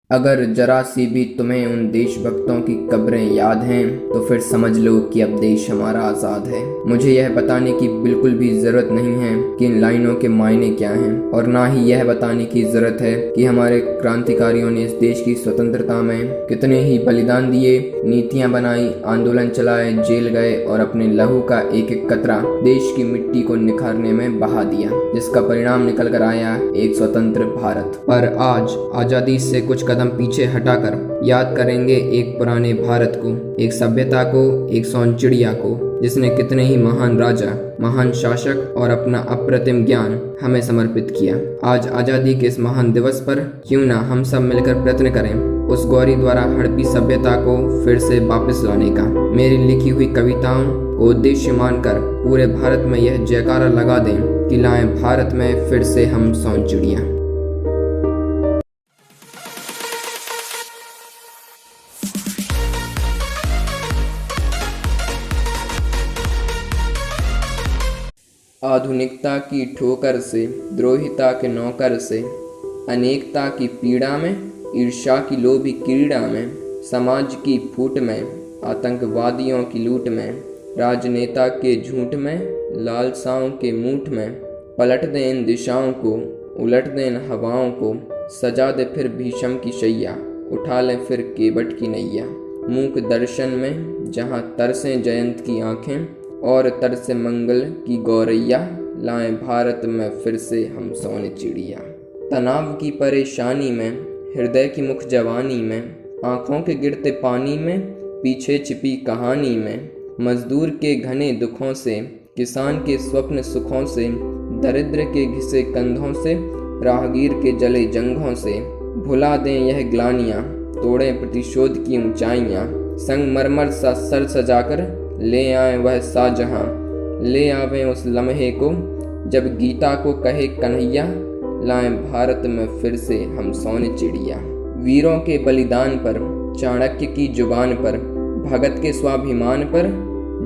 अगर जरा सी भी तुम्हें उन देशभक्तों की कब्रें याद हैं तो फिर समझ लो कि अब देश हमारा आज़ाद है। मुझे यह बताने की बिल्कुल भी ज़रूरत नहीं है कि इन लाइनों के मायने क्या हैं, और ना ही यह बताने की ज़रूरत है कि हमारे क्रांतिकारियों ने इस देश की स्वतंत्रता में कितने ही बलिदान दिए, नीतियाँ बनाई, आंदोलन चलाए, जेल गए और अपने लहू का एक एक कतरा देश की मिट्टी को निखारने में बहा दिया, जिसका परिणाम निकल कर आया एक स्वतंत्र भारत। पर आज आज़ादी से कुछ कदम पीछे हटाकर याद करेंगे एक पुराने भारत को, एक सभ्यता को, एक सोनचिड़िया को, जिसने कितने ही महान राजा, महान शासक और अपना अप्रतिम ज्ञान हमें समर्पित किया। आज आज़ादी के इस महान दिवस पर क्यों ना हम सब मिलकर प्रयत्न करें उस गौरी द्वारा हड़पी सभ्यता को फिर से वापस लाने का। मेरी लिखी हुई कविताओं को उद्देश्य मानकर पूरे भारत में यह जयकारा लगा दें कि लाएं भारत में फिर से हम सोनचिड़िया। आधुनिकता की ठोकर से, द्रोहिता के नौकर से, अनेकता की पीड़ा में, ईर्ष्या की लोभी क्रीड़ा में, समाज की फूट में, आतंकवादियों की लूट में, राजनेता के झूठ में, लालसाओं के मूठ में, पलट दें इन दिशाओं को, उलट दें इन हवाओं को, सजा दे फिर भीषम की शैया, उठा लें फिर केवट की नैया। मूक दर्शन में जहाँ तरसें जयंत की आँखें और तरसे मंगल की गौरैया, लाएं भारत में फिर से हम सोनचिड़िया। तनाव की परेशानी में, हृदय की मुख जवानी में, आँखों के गिरते पानी में, पीछे छिपी कहानी में, मजदूर के घने दुखों से, किसान के स्वप्न सुखों से, दरिद्र के घिसे कंधों से, राहगीर के जले जंघों से, भुला दें यह ग्लानियाँ, तोड़ें प्रतिशोध की ऊंचाइयाँ, संगमरमर सा सर सजाकर ले आए वह शाहजहां, ले आवें उस लम्हे को जब गीता को कहे कन्हैया, लाएं भारत में फिर से हम सोनचिड़िया। वीरों के बलिदान पर, चाणक्य की जुबान पर, भगत के स्वाभिमान पर,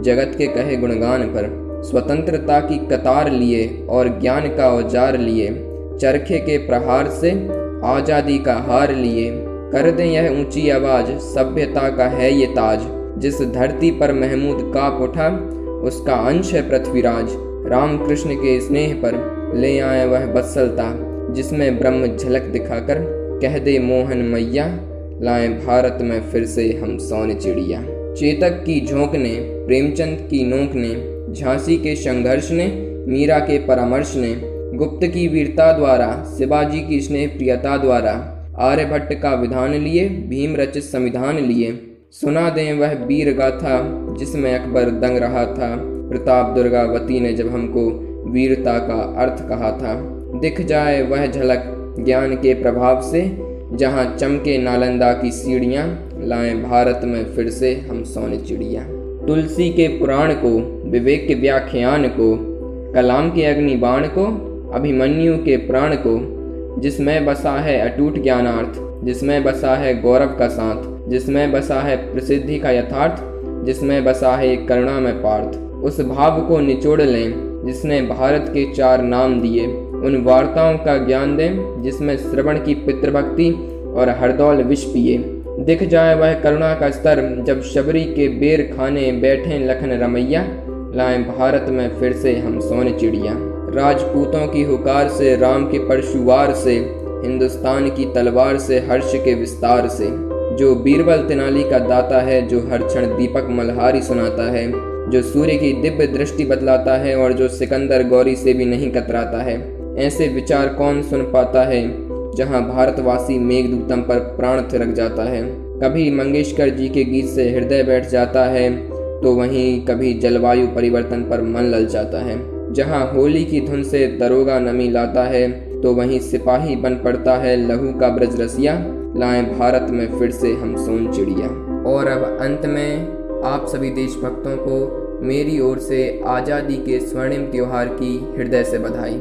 जगत के कहे गुणगान पर, स्वतंत्रता की कतार लिए और ज्ञान का औजार लिए, चरखे के प्रहार से आज़ादी का हार लिए, कर दें यह ऊंची आवाज, सभ्यता का है ये ताज, जिस धरती पर महमूद काप उठा उसका अंश है पृथ्वीराज। राम कृष्ण के स्नेह पर ले आए वह बत्सलता, जिसमें ब्रह्म झलक दिखाकर कह दे मोहन मैया, लाएं भारत में फिर से हम सोनचिड़िया। चेतक की झोंक ने, प्रेमचंद की नोक ने, झांसी के संघर्ष ने, मीरा के परामर्श ने, गुप्त की वीरता द्वारा, शिवाजी की स्नेह प्रियता द्वारा, आर्यभट्ट का विधान लिए, भीम रचित संविधान लिए, सुना दें वह वीर गाथा जिसमें अकबर दंग रहा था, प्रताप दुर्गावती ने जब हमको वीरता का अर्थ कहा था। दिख जाए वह झलक ज्ञान के प्रभाव से, जहां चमके नालंदा की सीढ़ियां, लाएं भारत में फिर से हम सोनचिड़िया। तुलसी के पुराण को, विवेक के व्याख्यान को, कलाम के अग्निबाण को, अभिमन्यु के प्राण को, जिसमें बसा है अटूट ज्ञानार्थ, जिसमें बसा है गौरव का साथ, जिसमें बसा है प्रसिद्धि का यथार्थ, जिसमें बसा है करुणा में पार्थ, उस भाव को निचोड़ लें जिसने भारत के 4 नाम दिए, उन वार्ताओं का ज्ञान दें जिसमें श्रवण की पितृभक्ति और हरदौल विष पिए। दिख जाए वह करुणा का स्तर जब शबरी के बेर खाने बैठे लखन रमैया, लाएं भारत में फिर से हम सोनचिड़िया। राजपूतों की हुकार से, राम के परशुवार से, हिंदुस्तान की तलवार से, हर्ष के विस्तार से, जो बीरबल तेनाली का दाता है, जो हर क्षण दीपक मल्हारी सुनाता है, जो सूर्य की दिव्य दृष्टि बतलाता है और जो सिकंदर गौरी से भी नहीं कतराता है। ऐसे विचार कौन सुन पाता है जहां भारतवासी मेघदूतम पर प्राण थिरक जाता है। कभी मंगेशकर जी के गीत से हृदय बैठ जाता है तो वहीं कभी जलवायु परिवर्तन पर मन लल जाता है। जहां होली की धुन से दरोगा नमी लाता है तो वहीं सिपाही बन पड़ता है लहू का ब्रज रसिया, लाएं भारत में फिर से हम सोनचिड़िया। और अब अंत में आप सभी देशभक्तों को मेरी ओर से आज़ादी के स्वर्णिम त्योहार की हृदय से बधाई।